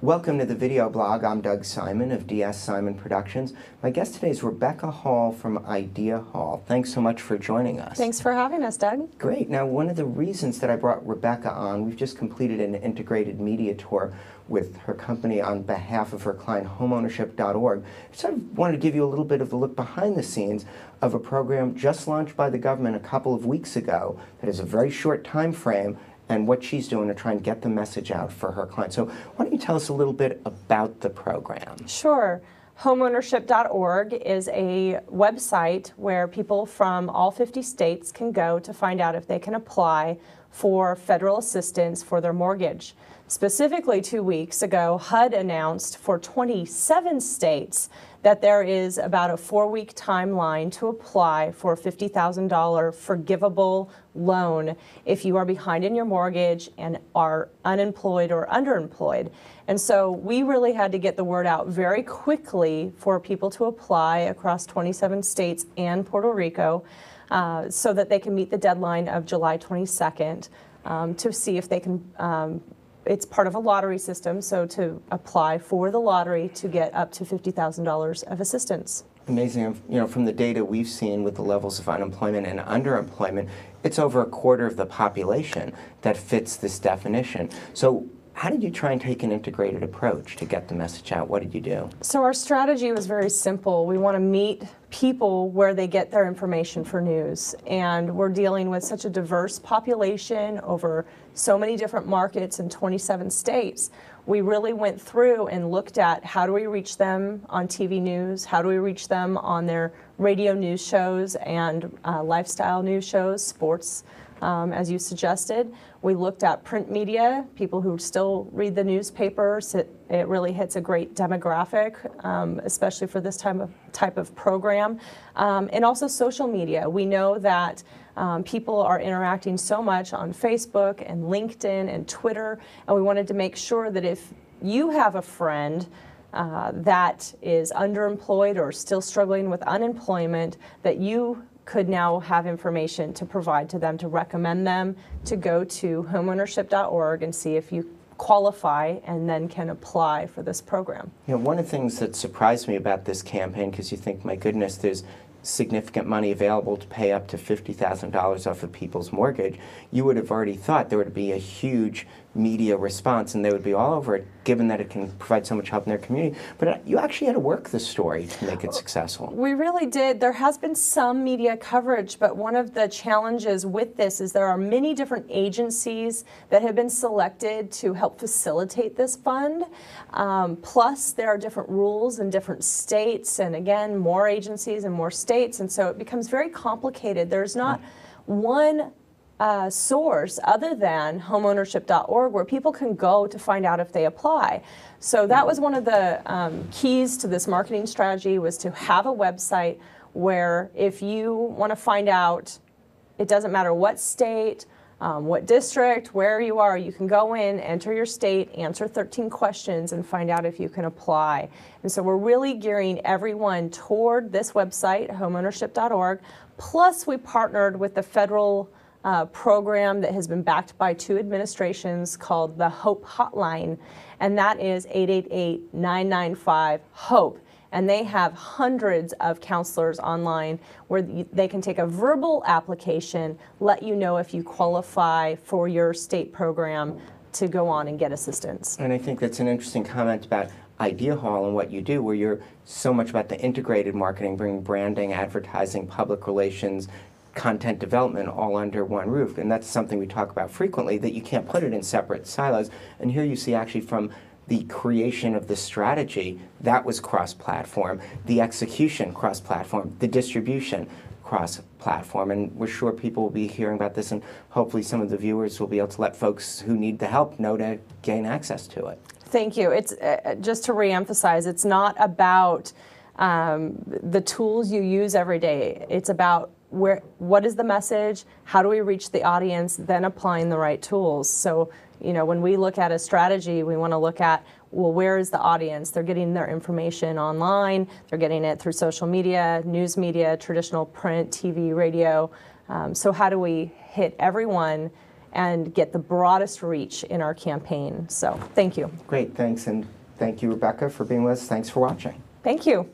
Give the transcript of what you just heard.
Welcome to the video blog. I'm Doug Simon of DS Simon Productions. My guest today is Rebecca Hall from Idea Hall. Thanks so much for joining us. Thanks for having us, Doug. Great. Now, one of the reasons that I brought Rebecca on, we've just completed an integrated media tour with her company on behalf of her client, homeownership.org. I sort of wanted to give you a little bit of a look behind the scenes of a program just launched by the government a couple of weeks ago that is a very short time frame, and what she's doing to try and get the message out for her clients. So why don't you tell us a little bit about the program? Sure. Homeownership.org is a website where people from all 50 states can go to find out if they can apply for federal assistance for their mortgage. Specifically 2 weeks ago, HUD announced for 27 states that there is about a 4-week timeline to apply for a $50,000 forgivable loan if you are behind in your mortgage and are unemployed or underemployed. And so we really had to get the word out very quickly for people to apply across 27 states and Puerto Rico so that they can meet the deadline of July 22nd to see if they can it's part of a lottery system, so to apply for the lottery to get up to $50,000 of assistance. Amazing. You know, from the data we've seen with the levels of unemployment and underemployment, it's over a quarter of the population that fits this definition. So how did you try and take an integrated approach to get the message out? What did you do? So our strategy was very simple. We want to meet people where they get their information for news. And we're dealing with such a diverse population over so many different markets in 27 states. We really went through and looked at how do we reach them on TV news, how do we reach them on their radio news shows and lifestyle news shows, sports, as you suggested. We looked at print media, people who still read the newspapers. It really hits a great demographic, especially for this type of program. And also social media. We know that people are interacting so much on Facebook and LinkedIn and Twitter, and we wanted to make sure that if you have a friend that is underemployed or still struggling with unemployment, that you could now have information to provide to them, to recommend them to go to homeownership.org and see if you qualify and then can apply for this program. You know, one of the things that surprised me about this campaign, because you think, my goodness, there's significant money available to pay up to $50,000 off of people's mortgage, you would have already thought there would be a huge media response and they would be all over it, given that it can provide so much help in their community. But you actually had to work the story to make it successful. We really did. There has been some media coverage, but one of the challenges with this is there are many different agencies that have been selected to help facilitate this fund. Plus, there are different rules in different states, and again, more agencies and more states, and so it becomes very complicated. There's not one source other than homeownership.org where people can go to find out if they apply. So that was one of the keys to this marketing strategy, was to have a website where if you want to find out, it doesn't matter what state, what district, where you are, you can go in, enter your state, answer 13 questions, and find out if you can apply. And so we're really gearing everyone toward this website, homeownership.org. Plus, we partnered with the federal program that has been backed by 2 administrations called the HOPE Hotline, and that is 888-995-HOPE. And they have hundreds of counselors online where they can take a verbal application, let you know if you qualify for your state program to go on and get assistance. And I think that's an interesting comment about Idea Hall and what you do, where you're so much about the integrated marketing, bringing branding, advertising, public relations, content development all under one roof. And that's something we talk about frequently, that you can't put it in separate silos. And here you see actually from the creation of the strategy, that was cross-platform, the execution cross-platform, the distribution cross-platform. And we're sure people will be hearing about this, and hopefully some of the viewers will be able to let folks who need the help know to gain access to it. Thank you. It's just to reemphasize, it's not about the tools you use every day. It's about what is the message, how do we reach the audience, then applying the right tools. So, you know, when we look at a strategy, we want to look at, well, where is the audience? They're getting their information online, they're getting it through social media, news media, traditional print, TV, radio. So how do we hit everyone and get the broadest reach in our campaign. So thank you. Great, thanks, and thank you, Rebecca, for being with us. Thanks for watching. Thank you.